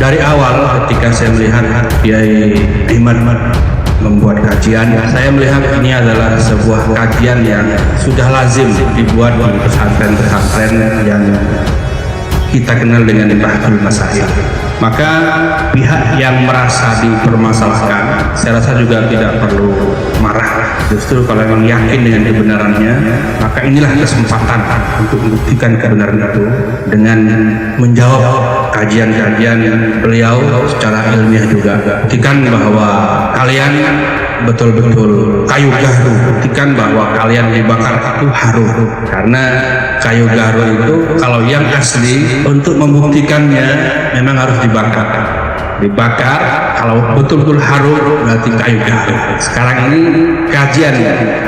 Dari awal ketika saya melihat Kiai Iman membuat kajian, saya melihat ini adalah sebuah kajian yang sudah lazim dibuat di pesantren-pesantren yang kita kenal dengan Bahdul Masail. Maka pihak yang merasa dipermasalahkan, saya rasa juga tidak perlu marah. Justru kalau memang yakin dengan kebenarannya, maka inilah kesempatan untuk membuktikan kebenaran itu dengan menjawab kajian-kajian beliau secara ilmiah juga. Buktikan bahwa kalian betul-betul kayu garu, buktikan bahwa kalian dibakar itu harum, karena kayu garu itu kalau yang asli untuk membuktikannya memang harus dibakar. Kalau betul-betul harum berarti kayu garu. Sekarang ini kajian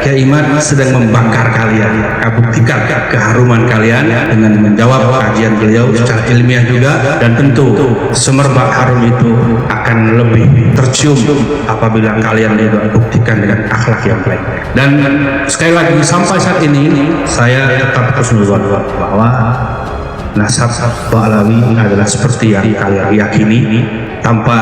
Kiai Iman sedang membakar kalian, buktikan keharuman kalian dengan menjawab kajian beliau secara ilmiah juga, dan tentu semerbak harum itu akan lebih tercium apabila kalian itu buktikan dengan akhlak yang baik. Dan sekali lagi sampai saat ini saya tetap husnuzon bahwa nasab Ba'alawi adalah seperti yang kalian yakini, tanpa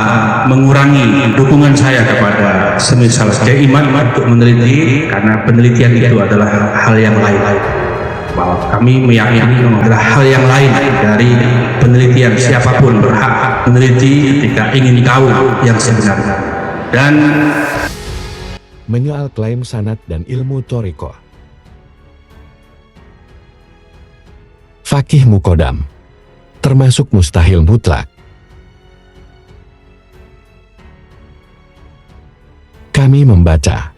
mengurangi dukungan saya kepada semisal Kiai Iman untuk meneliti, karena penelitian itu adalah hal yang lain. Bahwa kami meyakini adalah hal yang lain dari penelitian. Siapapun berhak meneliti ketika ingin tahu yang sebenarnya. Dan menyoal klaim sanad dan ilmu thariqah. Faqih Muqaddam termasuk mustahil mutlak. Kami membaca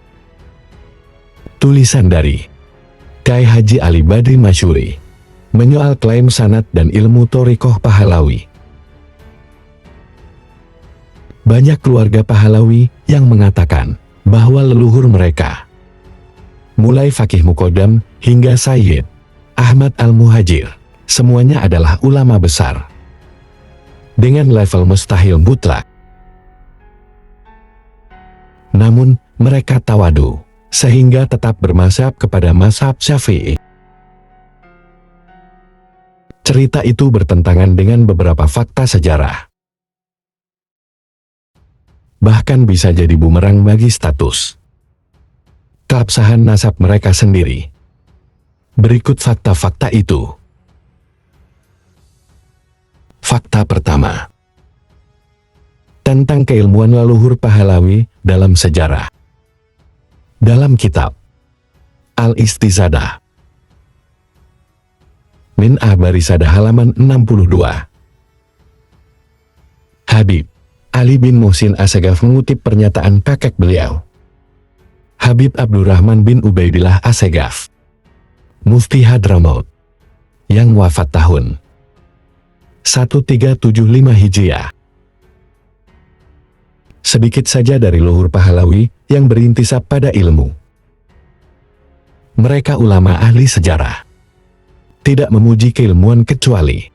tulisan dari Kyai Haji Ali Badri Masyuri menyoal klaim sanad dan ilmu thariqah Pahlawi. Banyak keluarga Pahlawi yang mengatakan bahwa leluhur mereka, mulai Faqih Muqaddam hingga Sayyid Ahmad Al-Muhajir, semuanya adalah ulama besar dengan level mustahil mutlak. Namun, mereka tawadu, sehingga tetap bermazhab kepada mazhab Syafi'i. Cerita itu bertentangan dengan beberapa fakta sejarah. Bahkan bisa jadi bumerang bagi status keabsahan nasab mereka sendiri. Berikut fakta-fakta itu. Fakta pertama, tentang keilmuan leluhur Pahlawi dalam sejarah. Dalam kitab Al-Istizadah min Ahbarisadah halaman 62, Habib Ali bin Muhsin Assegaf mengutip pernyataan kakek beliau, Habib Abdurrahman bin Ubaidillah Assegaf, Mufti Hadramaut, yang wafat tahun 1375 Hijriah. Sedikit saja dari luhur Pahlawi yang berintisab pada ilmu. Mereka ulama ahli sejarah, tidak memuji keilmuan kecuali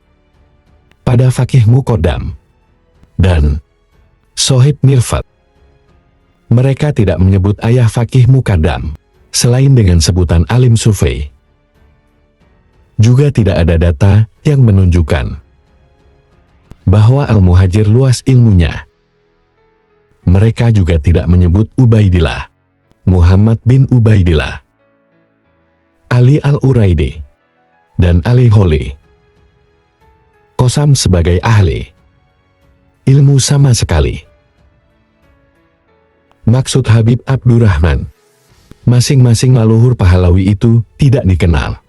pada Faqih Muqaddam dan Sohib Mirfat. Mereka tidak menyebut ayah Faqih Muqaddam selain dengan sebutan alim sufi. Juga tidak ada data yang menunjukkan bahwa Al-Muhajir luas ilmunya. Mereka juga tidak menyebut Ubaidillah, Muhammad bin Ubaidillah, Ali Al-Uraidi, dan Ali Holi Qasam sebagai ahli ilmu sama sekali. Maksud Habib Abdurrahman, masing-masing leluhur Pahlawi itu tidak dikenal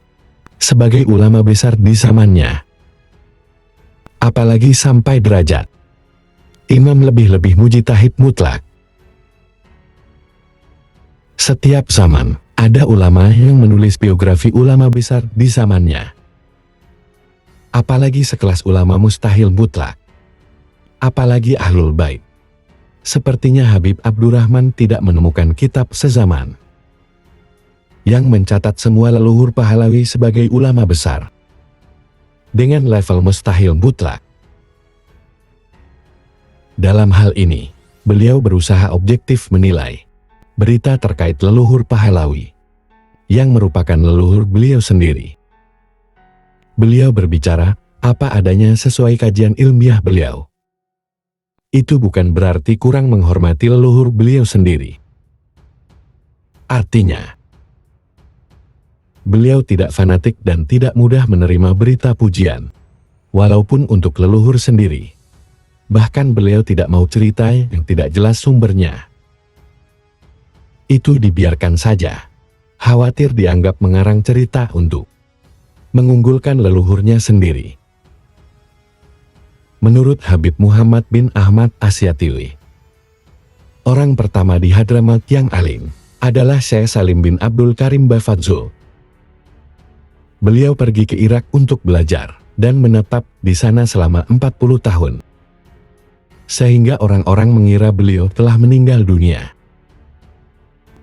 sebagai ulama besar di zamannya. Apalagi sampai derajat imam lebih-lebih mujtahid mutlak. Setiap zaman ada ulama yang menulis biografi ulama besar di zamannya. Apalagi sekelas ulama mustahil mutlak. Apalagi Ahlul Bait. Sepertinya Habib Abdurrahman tidak menemukan kitab sezaman yang mencatat semua leluhur Pahlawi sebagai ulama besar dengan level mustahil mutlak. Dalam hal ini, beliau berusaha objektif menilai berita terkait leluhur Pahlawi yang merupakan leluhur beliau sendiri. Beliau berbicara apa adanya sesuai kajian ilmiah beliau. itu bukan berarti kurang menghormati leluhur beliau sendiri. Artinya, beliau tidak fanatik dan tidak mudah menerima berita pujian, walaupun untuk leluhur sendiri. Bahkan beliau tidak mau cerita yang tidak jelas sumbernya. Itu dibiarkan saja. Khawatir dianggap mengarang cerita untuk mengunggulkan leluhurnya sendiri. Menurut Habib Muhammad bin Ahmad Asyatiwi, orang pertama di Hadramaut yang alim adalah Syekh Salim bin Abdul Karim Bafadzul. Beliau pergi ke Irak untuk belajar dan menetap di sana selama 40 tahun. Sehingga orang-orang mengira beliau telah meninggal dunia.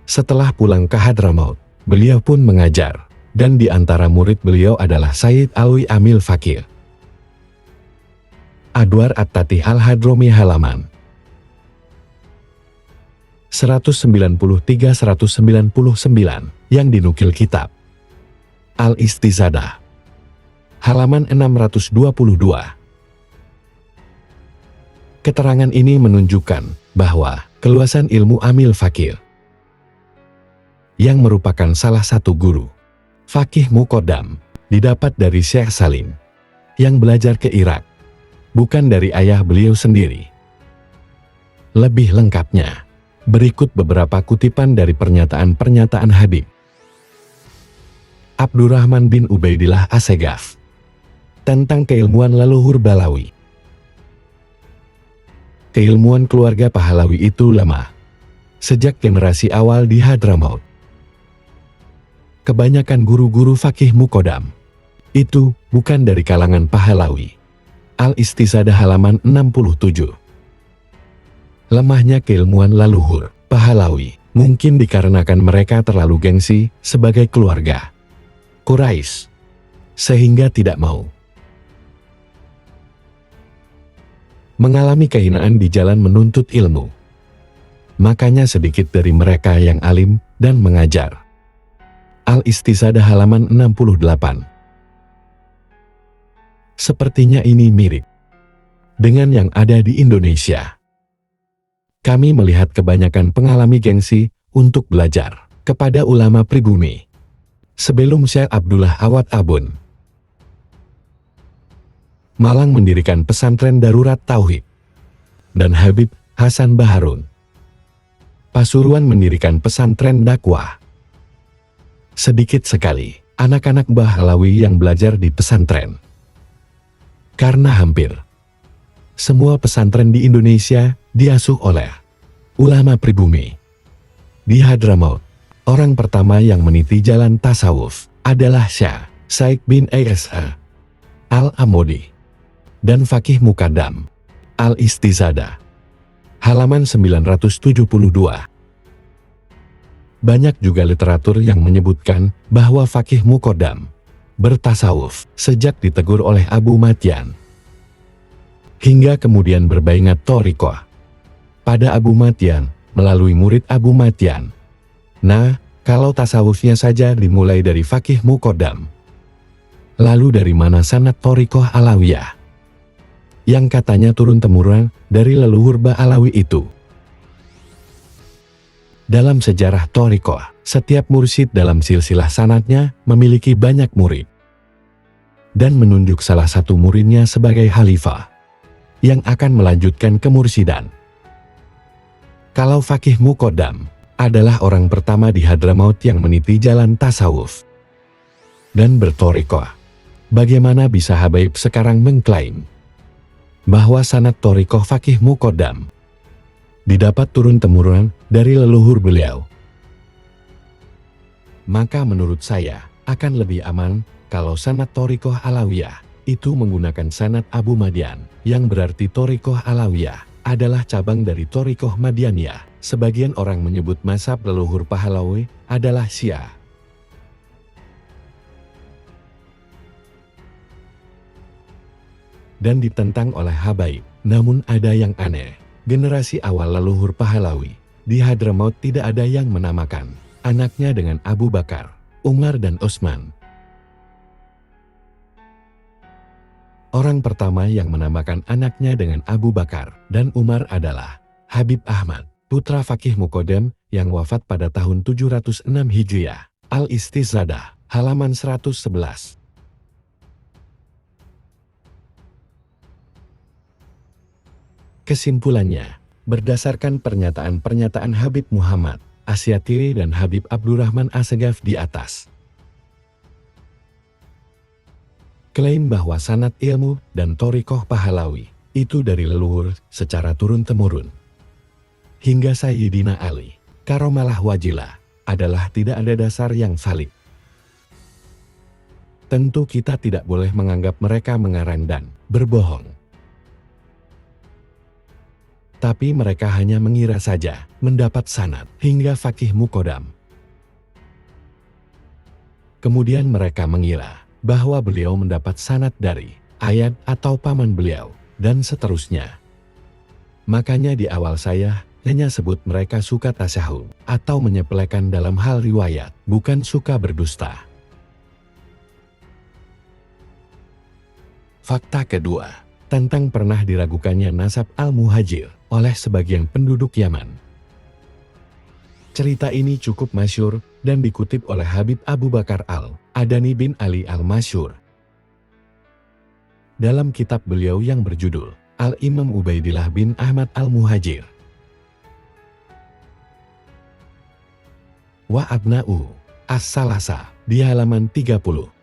Setelah pulang ke Hadramaut, beliau pun mengajar, dan di antara murid beliau adalah Sayyid Alwi Amil Fakir. Adwar At-Tatih Al-Hadromi halaman 193-199 yang dinukil kitab Al-Istizadah halaman 622. Keterangan ini menunjukkan bahwa keluasan ilmu Amil Fakir, yang merupakan salah satu guru Fakih Muqaddam, didapat dari Syekh Salim, yang belajar ke Irak, bukan dari ayah beliau sendiri. Lebih lengkapnya, berikut beberapa kutipan dari pernyataan-pernyataan Habib Abdurrahman bin Ubaidillah Assegaf tentang keilmuan leluhur Balawi. Keilmuan keluarga Pahlawi itu lama, sejak generasi awal di Hadramaut. Kebanyakan guru-guru Fakih Muqaddam itu bukan dari kalangan Pahlawi. Al-Istizadah halaman 67. Lemahnya keilmuan leluhur Pahlawi mungkin dikarenakan mereka terlalu gengsi sebagai keluarga Quraisy, sehingga tidak mau mengalami kehinaan di jalan menuntut ilmu. Makanya sedikit dari mereka yang alim dan mengajar. Al-Istizadah halaman 68. Sepertinya ini mirip dengan yang ada di Indonesia. Kami melihat kebanyakan pengalami gengsi untuk belajar kepada ulama pribumi sebelum Syekh Abdullah Awad Abun Malang mendirikan pesantren darurat Tauhid, dan Habib Hasan Baharun Pasuruan mendirikan pesantren dakwah. Sedikit sekali anak-anak Bahlawi yang belajar di pesantren. Karena hampir semua pesantren di Indonesia diasuh oleh ulama pribumi. Di Hadramaut, orang pertama yang meniti jalan tasawuf adalah Syekh Said bin Isa Al-Amodi dan Fakih Muqaddam Al-Istizadah halaman 972. Banyak juga literatur yang menyebutkan bahwa Fakih Muqaddam bertasawuf sejak ditegur oleh Abu Matyan, hingga kemudian berbaingat thariqah pada Abu Matyan melalui murid Abu Matyan. Nah, kalau tasawufnya saja dimulai dari Fakih Muqaddam, lalu dari mana sanad thariqah Alawiyah yang katanya turun-temurun dari leluhur Ba'alawi itu? Dalam sejarah thariqah, setiap mursyid dalam silsilah sanadnya memiliki banyak murid dan menunjuk salah satu muridnya sebagai khalifah yang akan melanjutkan kemursyidan. Kalau Fakih Muqaddam adalah orang pertama di Hadramaut yang meniti jalan tasawuf dan berthariqah, bagaimana bisa Habaib sekarang mengklaim bahwa sanad thariqah Fakih Muqaddam didapat turun-temurun dari leluhur beliau? Maka menurut saya, akan lebih aman kalau sanad thariqah Alawiyah itu menggunakan sanad Abu Madian, yang berarti thariqah Alawiyah adalah cabang dari thariqah Madianiyah. Sebagian orang menyebut mazhab leluhur Pahlawi adalah Syiah. Dan ditentang oleh Habaib. Namun ada yang aneh. Generasi awal leluhur Pahlawi di Hadramaut tidak ada yang menamakan anaknya dengan Abu Bakar, Umar dan Utsman. Orang pertama yang menamakan anaknya dengan Abu Bakar dan Umar adalah Habib Ahmad, putra Fakih Muqaddam yang wafat pada tahun 706 Hijriah. Al-Istizadah, halaman 111. Kesimpulannya, berdasarkan pernyataan-pernyataan Habib Muhammad Asyatiri dan Habib Abdurrahman Assegaf di atas, klaim bahwa sanad ilmu dan thariqah Pahlawi itu dari leluhur secara turun-temurun hingga Sayyidina Ali Karomalah Wajilah adalah tidak ada dasar yang valid. Tentu kita tidak boleh menganggap mereka mengarang dan berbohong. Tapi mereka hanya mengira saja mendapat sanad hingga Fakih Muqaddam. Kemudian mereka mengira bahwa beliau mendapat sanad dari ayat atau paman beliau, dan seterusnya. Makanya di awal saya hanya sebut mereka suka tasyahud atau menyepelekan dalam hal riwayat, bukan suka berdusta. Fakta kedua, tentang pernah diragukannya nasab Al-Muhajir oleh sebagian penduduk Yaman. Cerita ini cukup masyhur dan dikutip oleh Habib Abu Bakar Al-Adani bin Ali Al-Masyhur dalam kitab beliau yang berjudul Al-Imam Ubaidillah bin Ahmad Al-Muhajir. Wa abna'u as-salasa di halaman 30-31.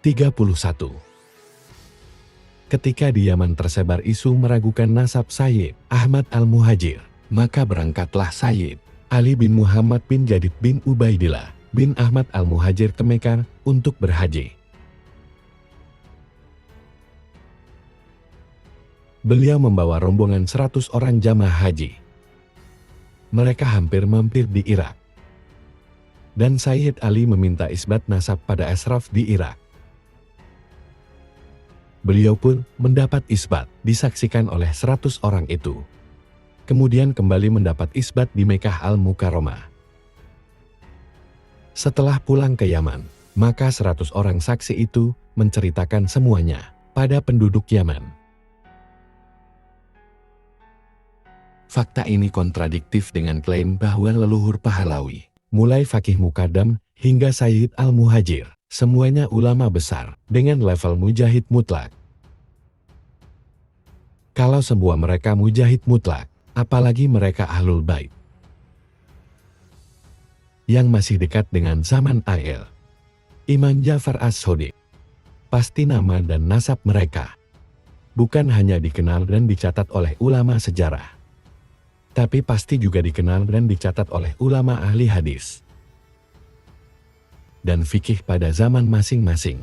Ketika di Yaman tersebar isu meragukan nasab Sayyid Ahmad Al-Muhajir, maka berangkatlah Sayyid Ali bin Muhammad bin Jadid bin Ubaidillah bin Ahmad Al-Muhajir ke Mekah untuk berhaji. Beliau membawa rombongan 100 orang jamaah haji. Mereka hampir mampir di Irak. Dan Sayyid Ali meminta isbat nasab pada asraf di Irak. Beliau pun mendapat isbat, disaksikan oleh 100 orang itu. Kemudian kembali mendapat isbat di Mekah Al-Mukarramah. Setelah pulang ke Yaman, maka 100 orang saksi itu menceritakan semuanya pada penduduk Yaman. Fakta ini kontradiktif dengan klaim bahwa leluhur Pahlawi, mulai Fakih Muqaddam hingga Sayyid Al-Muhajir, semuanya ulama besar dengan level mujahid mutlak. Kalau semua mereka mujahid mutlak, apalagi mereka Ahlul Bait yang masih dekat dengan zaman Ail Imam Ja'far As-Shadiq, pasti nama dan nasab mereka bukan hanya dikenal dan dicatat oleh ulama sejarah, tapi pasti juga dikenal dan dicatat oleh ulama ahli hadis dan fikih pada zaman masing-masing.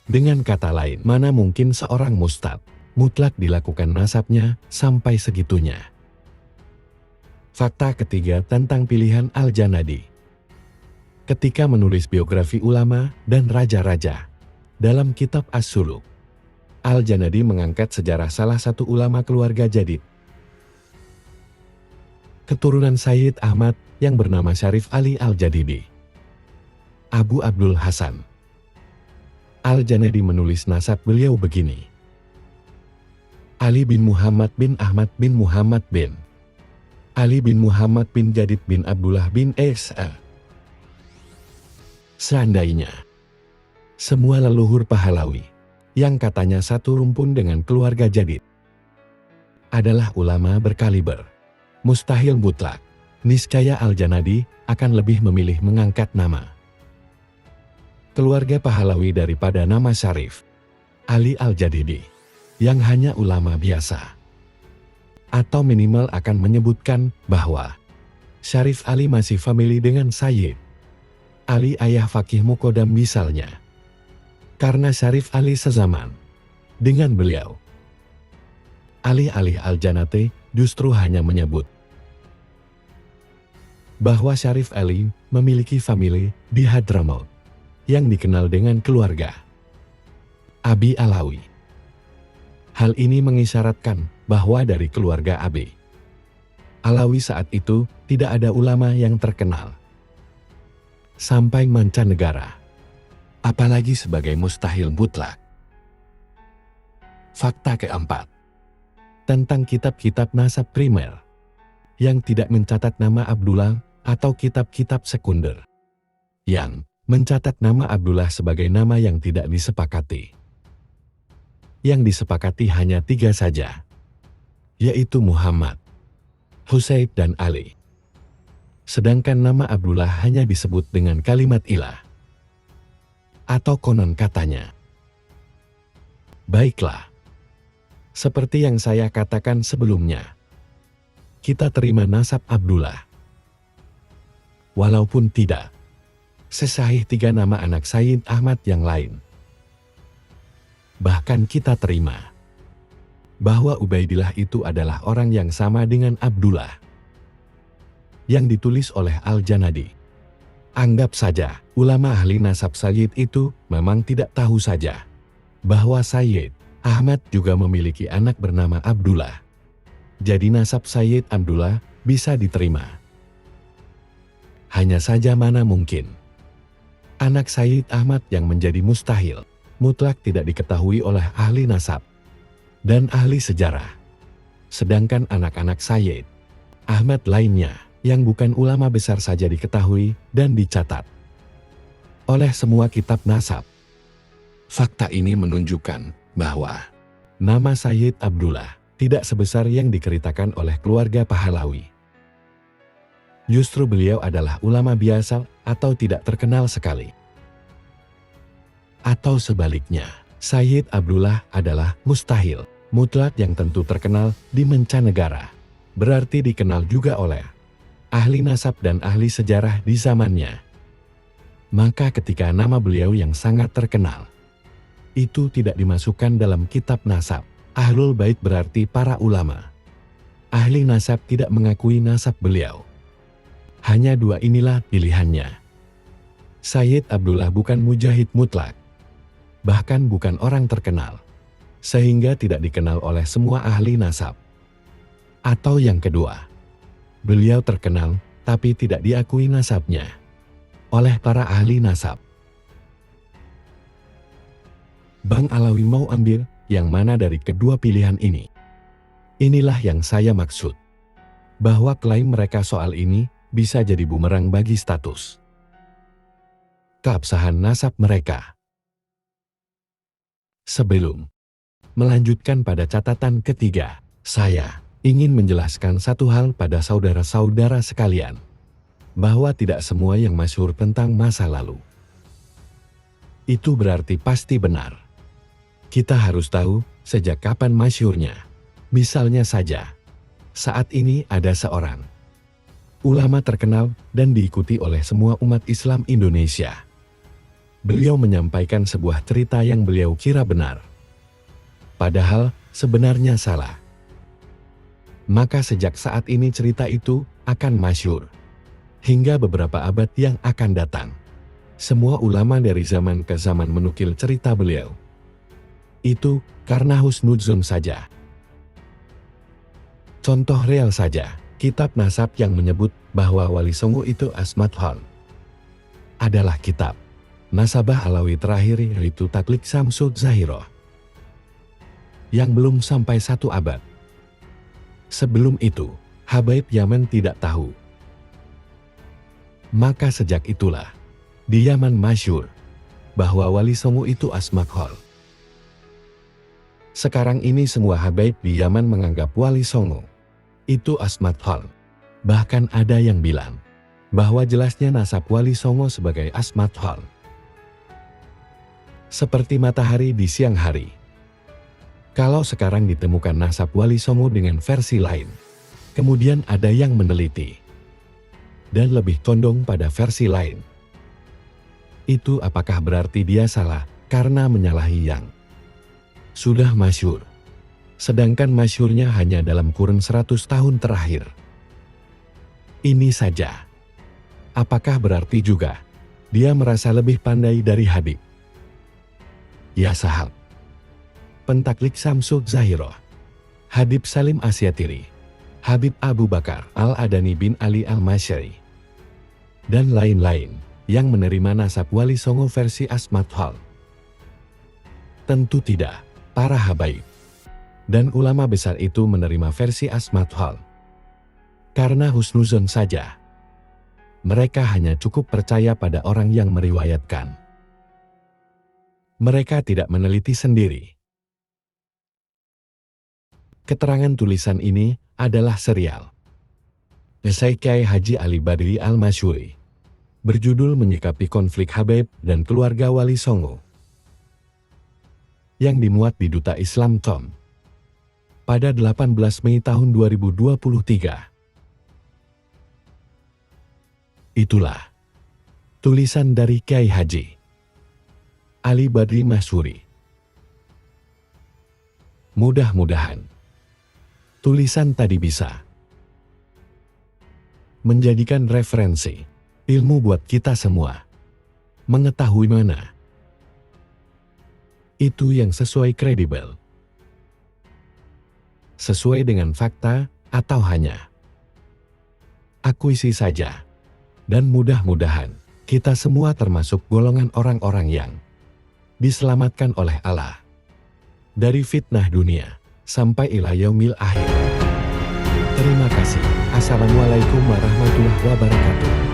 Dengan kata lain, mana mungkin seorang mustad mutlak dilakukan nasabnya sampai segitunya. Fakta ketiga tentang pilihan Al-Janadi. Ketika menulis biografi ulama dan raja-raja dalam kitab As-Suluk, Al-Janadi mengangkat sejarah salah satu ulama keluarga Jadid, keturunan Sayyid Ahmad yang bernama Syarif Ali Al-Jadidi, Abu Abdul Hasan. Al-Janadi menulis nasab beliau begini: Ali bin Muhammad bin Ahmad bin Muhammad bin Ali bin Muhammad bin Jadid bin Abdullah bin Isa. Seandainya semua leluhur Pahlawi yang katanya satu rumpun dengan keluarga Jadid adalah ulama berkaliber mustahil mutlak, niscaya Al-Janadi akan lebih memilih mengangkat nama keluarga Pahlawi daripada nama Syarif Ali Al-Jadidi yang hanya ulama biasa. Atau minimal akan menyebutkan bahwa Syarif Ali masih famili dengan Sayyid Ali ayah Fakih Muqaddam misalnya. Karena Syarif Ali sezaman dengan beliau. Alih-alih Al-Janati justru hanya menyebut bahwa Syarif Ali memiliki famili di Hadramaut yang dikenal dengan keluarga Abi Alawi. Hal ini mengisyaratkan bahwa dari keluarga Abi Alawi saat itu tidak ada ulama yang terkenal sampai mancanegara, apalagi sebagai mustahil mutlak. Fakta keempat, tentang kitab-kitab nasab primer yang tidak mencatat nama Abdullah atau kitab-kitab sekunder yang mencatat nama Abdullah sebagai nama yang tidak disepakati. Yang disepakati hanya 3 saja, yaitu Muhammad, Husain, dan Ali. Sedangkan nama Abdullah hanya disebut dengan kalimat ilah atau konon katanya. Baiklah, seperti yang saya katakan sebelumnya, kita terima nasab Abdullah. Walaupun tidak sesahih 3 nama anak Sayyid Ahmad yang lain. Bahkan kita terima bahwa Ubaidillah itu adalah orang yang sama dengan Abdullah yang ditulis oleh Al-Janadi. Anggap saja ulama ahli nasab Sayyid itu memang tidak tahu saja bahwa Sayyid Ahmad juga memiliki anak bernama Abdullah. Jadi nasab Sayyid Abdullah bisa diterima. Hanya saja mana mungkin anak Sayyid Ahmad yang menjadi mustahil mutlak tidak diketahui oleh ahli nasab dan ahli sejarah. Sedangkan anak-anak Sayyid Ahmad lainnya yang bukan ulama besar saja diketahui dan dicatat oleh semua kitab nasab. Fakta ini menunjukkan bahwa nama Sayyid Abdullah tidak sebesar yang diceritakan oleh keluarga Pahlawi. Justru beliau adalah ulama biasa atau tidak terkenal sekali. Atau sebaliknya, Sayyid Abdullah adalah mustahil mutlak yang tentu terkenal di mancanegara. Berarti dikenal juga oleh ahli nasab dan ahli sejarah di zamannya. Maka ketika nama beliau yang sangat terkenal itu tidak dimasukkan dalam kitab nasab Ahlul Bait, berarti para ulama ahli nasab tidak mengakui nasab beliau. Hanya 2 inilah pilihannya. Sayyid Abdullah bukan mujahid mutlak, bahkan bukan orang terkenal, sehingga tidak dikenal oleh semua ahli nasab. Atau yang kedua, beliau terkenal tapi tidak diakui nasabnya oleh para ahli nasab. Bang Alawi mau ambil yang mana dari kedua pilihan ini? Inilah yang saya maksud, bahwa klaim mereka soal ini bisa jadi bumerang bagi status keabsahan nasab mereka. Sebelum melanjutkan pada catatan ketiga, saya ingin menjelaskan satu hal pada saudara-saudara sekalian, bahwa tidak semua yang masyhur tentang masa lalu itu berarti pasti benar. Kita harus tahu sejak kapan masyhurnya. Misalnya saja, saat ini ada seorang ulama terkenal dan diikuti oleh semua umat Islam Indonesia. Beliau menyampaikan sebuah cerita yang beliau kira benar, padahal sebenarnya salah. Maka sejak saat ini cerita itu akan masyhur hingga beberapa abad yang akan datang. Semua ulama dari zaman ke zaman menukil cerita beliau. Itu karena husnudzon saja. Contoh real saja, kitab nasab yang menyebut bahwa Wali Songo itu Asmat Hon adalah kitab nasabah Alawi terakhir, yaitu Taklid Samsud Zahiroh, yang belum sampai 1 abad. Sebelum itu, Habaib Yaman tidak tahu. Maka sejak itulah, di Yaman masyhur bahwa Wali Songo itu Asmat Hon. Sekarang ini semua habaib di Yaman menganggap Wali Songo itu Asmat Hon. Bahkan ada yang bilang bahwa jelasnya nasab Wali Songo sebagai Asmat Hon. Seperti matahari di siang hari. Kalau sekarang ditemukan nasab Wali Songo dengan versi lain, kemudian ada yang meneliti dan lebih condong pada versi lain, itu apakah berarti dia salah karena menyalahi yang sudah masyhur, sedangkan masyhurnya hanya dalam kurun 100 tahun terakhir? Ini saja. Apakah berarti juga dia merasa lebih pandai dari Habib? Ya sahab, Pentaklik Samsud Zahiroh, Habib Salim Asyatiri, Habib Abu Bakar Al-Adani bin Ali Al-Masyari, dan lain-lain yang menerima nasab Wali Songo versi Asmat Hon. Tentu tidak. Para habaib Dan ulama besar itu menerima versi Asmat Hall. Karena husnuzon saja. Mereka hanya cukup percaya pada orang yang meriwayatkan. Mereka tidak meneliti sendiri. Keterangan tulisan ini adalah serial Esai Kiai Haji Ali Badri Al-Masyuri, berjudul Menyikapi Konflik Habib dan Keluarga Wali Songo, yang dimuat di Duta Islam Tom pada 18 Mei tahun 2023. Itulah tulisan dari Kiai Haji Ali Badri Masyuri. Mudah-mudahan tulisan tadi bisa menjadikan referensi ilmu buat kita semua, mengetahui mana itu yang sesuai kredibel, sesuai dengan fakta, atau hanya akuisisi saja. Dan mudah-mudahan kita semua termasuk golongan orang-orang yang diselamatkan oleh Allah dari fitnah dunia sampai ila yaumil akhir. Terima kasih. Assalamualaikum warahmatullahi wabarakatuh.